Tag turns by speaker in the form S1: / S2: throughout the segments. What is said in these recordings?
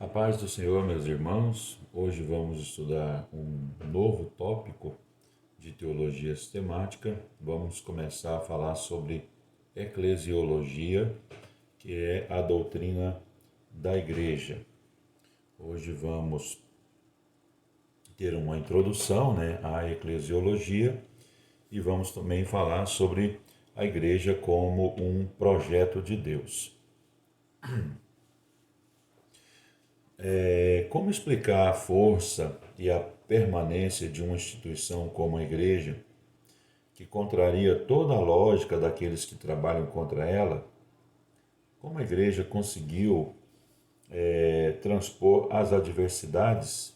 S1: A paz do Senhor, meus irmãos. Hoje vamos estudar um novo tópico de teologia sistemática. Vamos começar a falar sobre eclesiologia, que é a doutrina da igreja. Hoje vamos ter uma introdução, à eclesiologia e vamos também falar sobre a igreja como um projeto de Deus. Como explicar a força e a permanência de uma instituição como a igreja, que contraria toda a lógica daqueles que trabalham contra ela? Como a igreja conseguiu transpor as adversidades?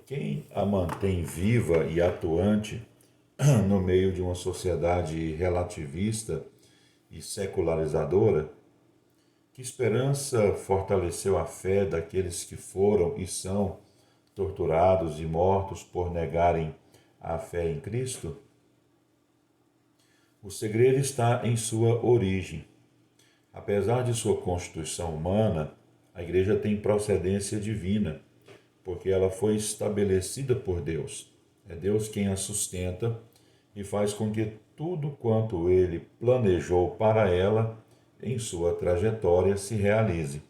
S1: Quem a mantém viva e atuante no meio de uma sociedade relativista e secularizadora? Que esperança fortaleceu a fé daqueles que foram e são torturados e mortos por negarem a fé em Cristo? O segredo está em sua origem. Apesar de sua constituição humana, a Igreja tem procedência divina, porque ela foi estabelecida por Deus. É Deus quem a sustenta e faz com que tudo quanto Ele planejou para ela em sua trajetória se realize.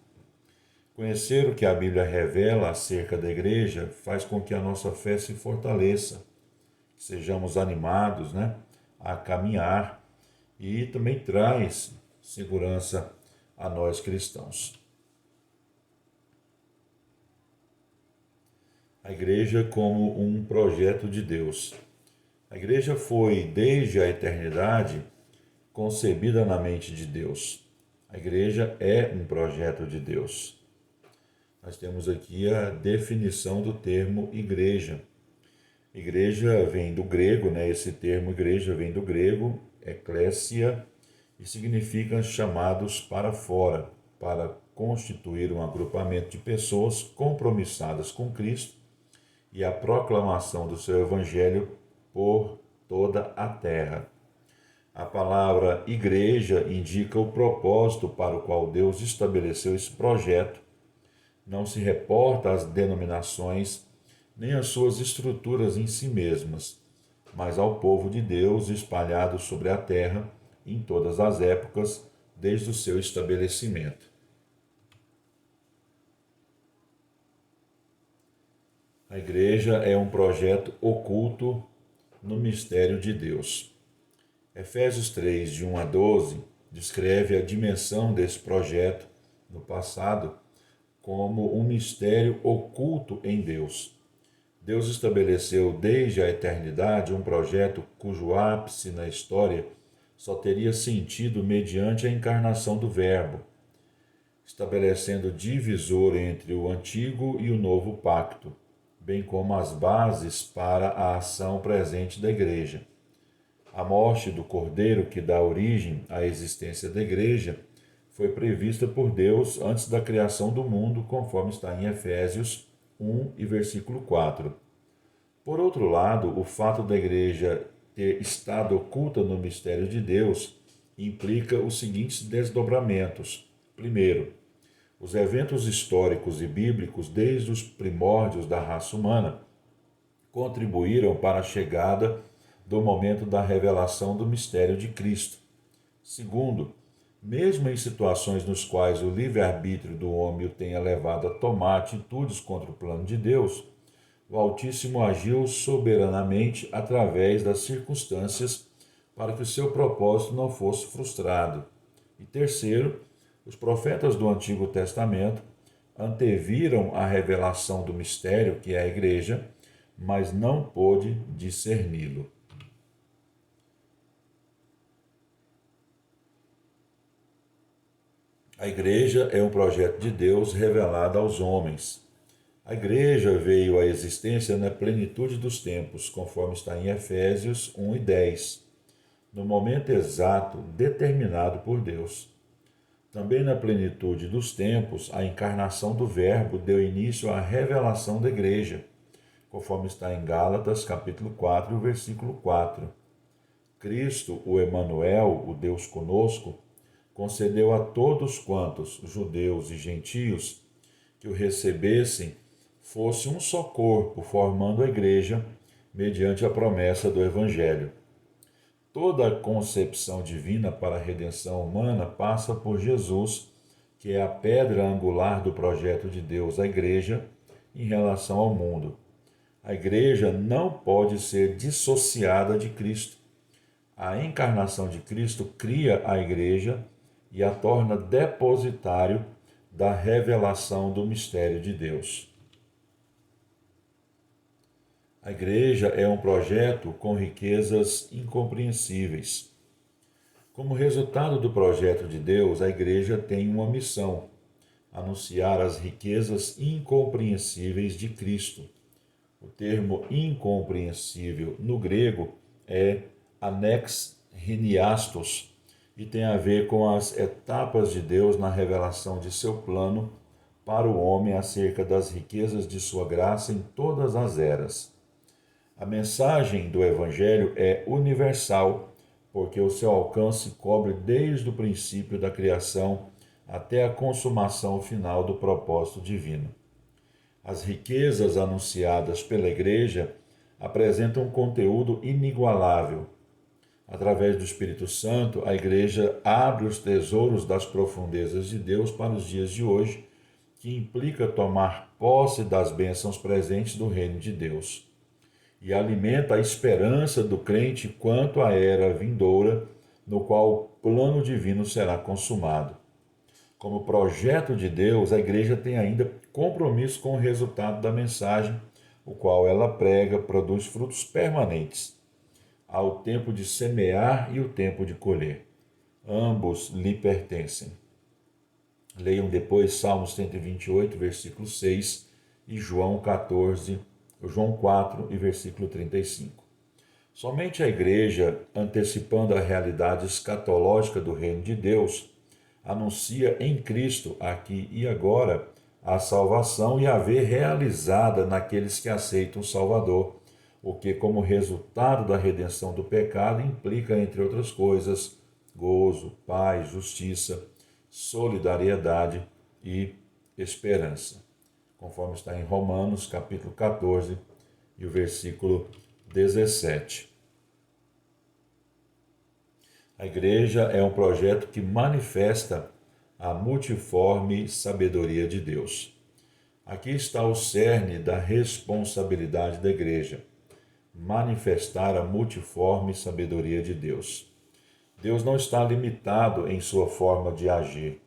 S1: Conhecer o que a Bíblia revela acerca da igreja faz com que a nossa fé se fortaleça, que sejamos animados, a caminhar, e também traz segurança a nós cristãos. A igreja como um projeto de Deus. A igreja foi, desde a eternidade, concebida na mente de Deus. A igreja é um projeto de Deus. Nós temos aqui a definição do termo igreja. Igreja vem do grego, esse termo igreja vem do grego, eklésia, e significa chamados para fora, para constituir um agrupamento de pessoas compromissadas com Cristo e a proclamação do seu evangelho por toda a terra. A palavra igreja indica o propósito para o qual Deus estabeleceu esse projeto. Não se reporta às denominações nem às suas estruturas em si mesmas, mas ao povo de Deus espalhado sobre a terra em todas as épocas, desde o seu estabelecimento. A igreja é um projeto oculto no mistério de Deus. Efésios 3, de 1 a 12, descreve a dimensão desse projeto no passado como um mistério oculto em Deus. Deus estabeleceu desde a eternidade um projeto cujo ápice na história só teria sentido mediante a encarnação do Verbo, estabelecendo divisor entre o antigo e o novo pacto, bem como as bases para a ação presente da Igreja. A morte do Cordeiro, que dá origem à existência da Igreja, foi prevista por Deus antes da criação do mundo, conforme está em Efésios 1 e versículo 4. Por outro lado, o fato da Igreja ter estado oculta no mistério de Deus implica os seguintes desdobramentos. Primeiro, os eventos históricos e bíblicos desde os primórdios da raça humana contribuíram para a chegada do momento da revelação do mistério de Cristo. Segundo, mesmo em situações nos quais o livre-arbítrio do homem o tenha levado a tomar atitudes contra o plano de Deus, o Altíssimo agiu soberanamente através das circunstâncias para que o seu propósito não fosse frustrado. E terceiro, os profetas do Antigo Testamento anteviram a revelação do mistério, que é a Igreja, mas não pôde discerni-lo. A Igreja é um projeto de Deus revelado aos homens. A Igreja veio à existência na plenitude dos tempos, conforme está em Efésios 1 e 10, no momento exato determinado por Deus. Também na plenitude dos tempos, a encarnação do Verbo deu início à revelação da Igreja, conforme está em Gálatas, capítulo 4, versículo 4. Cristo, o Emanuel, o Deus conosco, concedeu a todos quantos, judeus e gentios, que o recebessem fosse um só corpo, formando a igreja mediante a promessa do Evangelho. Toda a concepção divina para a redenção humana passa por Jesus, que é a pedra angular do projeto de Deus, a igreja, em relação ao mundo. A igreja não pode ser dissociada de Cristo. A encarnação de Cristo cria a igreja e a torna depositário da revelação do mistério de Deus. A igreja é um projeto com riquezas incompreensíveis. Como resultado do projeto de Deus, a igreja tem uma missão: anunciar as riquezas incompreensíveis de Cristo. O termo incompreensível no grego é anexhiniastos e tem a ver com as etapas de Deus na revelação de seu plano para o homem acerca das riquezas de sua graça em todas as eras. A mensagem do Evangelho é universal, porque o seu alcance cobre desde o princípio da criação até a consumação final do propósito divino. As riquezas anunciadas pela Igreja apresentam um conteúdo inigualável. Através do Espírito Santo, a Igreja abre os tesouros das profundezas de Deus para os dias de hoje, que implica tomar posse das bênçãos presentes do reino de Deus. E alimenta a esperança do crente quanto à era vindoura, no qual o plano divino será consumado. Como projeto de Deus, a igreja tem ainda compromisso com o resultado da mensagem, o qual ela prega, produz frutos permanentes. Há o tempo de semear e o tempo de colher. Ambos lhe pertencem. Leiam depois Salmos 128, versículo 6 e João 4 e versículo 35. Somente a igreja, antecipando a realidade escatológica do reino de Deus, anuncia em Cristo, aqui e agora, a salvação e a ver realizada naqueles que aceitam o Salvador, o que, como resultado da redenção do pecado, implica, entre outras coisas, gozo, paz, justiça, solidariedade e esperança, conforme está em Romanos, capítulo 14 e o versículo 17. A igreja é um projeto que manifesta a multiforme sabedoria de Deus. Aqui está o cerne da responsabilidade da igreja: manifestar a multiforme sabedoria de Deus. Deus não está limitado em sua forma de agir.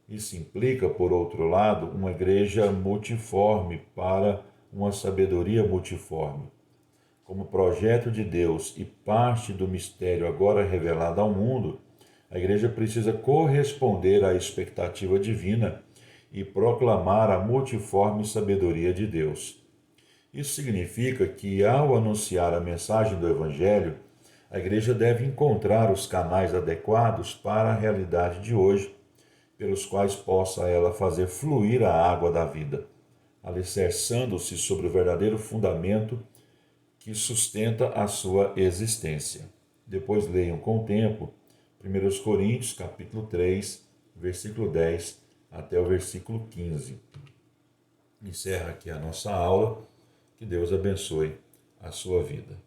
S1: Isso implica, por outro lado, uma igreja multiforme para uma sabedoria multiforme. Como projeto de Deus e parte do mistério agora revelado ao mundo, a igreja precisa corresponder à expectativa divina e proclamar a multiforme sabedoria de Deus. Isso significa que, ao anunciar a mensagem do Evangelho, a igreja deve encontrar os canais adequados para a realidade de hoje, pelos quais possa ela fazer fluir a água da vida, alicerçando-se sobre o verdadeiro fundamento que sustenta a sua existência. Depois leiam com o tempo 1 Coríntios, capítulo 3, versículo 10 até o versículo 15. Encerra aqui a nossa aula. Que Deus abençoe a sua vida.